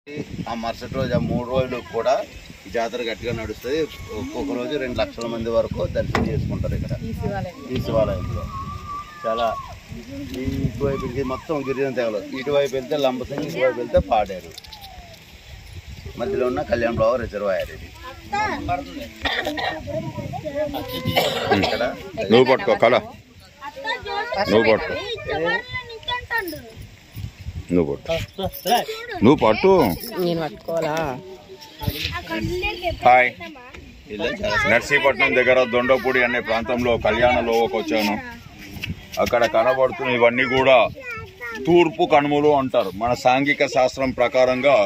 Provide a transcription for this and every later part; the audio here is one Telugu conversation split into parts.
ఆ మరుసటి రోజు ఆ 3 రోజులు కూడా ఈ జాతర గట్టిగా నడుస్తుంది. ఒక్కొక్క రోజు 2 లక్షల మంది వరకు దర్శనం చేసుకుంటారు ఇక్కడ ఈ శివాలయంలో. చాలా ఇటువైపు మొత్తం గిరిజన తెగలు, ఇటువైపు వెళ్తే లంబసింగి, ఇటువైపు వెళ్తే పాడేరు, మధ్యలో ఉన్న కళ్యాణరావు రిజర్వాయర్. ఇది ఇక్కడ నువ్వు పట్టుకో కళ, నువ్వు పట్టుకో, నువ్వు పట్టు. హాయ్, నర్సీపట్నం దగ్గర దొండపూడి అనే ప్రాంతంలో కళ్యాణలోకి వచ్చాను. అక్కడ కనబడుతున్న ఇవన్నీ కూడా తూర్పు కనుమలు అంటారు. మన సాంఘిక శాస్త్రం ప్రకారంగా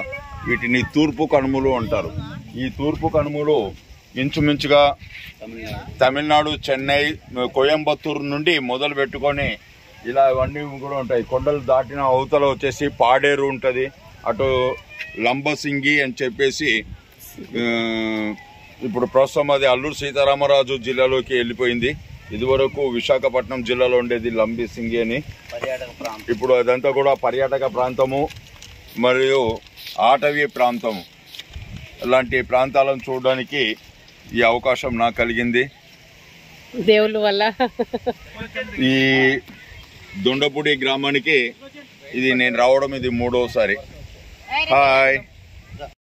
వీటిని తూర్పు కనుమలు అంటారు. ఈ తూర్పు కనుమలు ఇంచుమించుగా తమిళనాడు, చెన్నై, కోయంబత్తూరు నుండి మొదలు పెట్టుకొని ఇలా ఇవన్నీ కూడా ఉంటాయి. కొండలు దాటిన అవతల వచ్చేసి పాడేరు ఉంటుంది, అటు లంబసింగి అని చెప్పేసి ఇప్పుడు ప్రస్తుతం అది అల్లూరు సీతారామరాజు జిల్లాలోకి వెళ్ళిపోయింది. ఇదివరకు విశాఖపట్నం జిల్లాలో ఉండేది లంబసింగి అని. ఇప్పుడు అదంతా కూడా పర్యాటక ప్రాంతము మరియు ఆటవీ ప్రాంతము. ఇలాంటి ప్రాంతాలను చూడడానికి ఈ అవకాశం నాకు కలిగింది దేవుళ్ళ వల్ల. ఈ దొండపూడి గ్రామానికి ఇది నేను రావడం ఇది 3వసారి. హాయ్.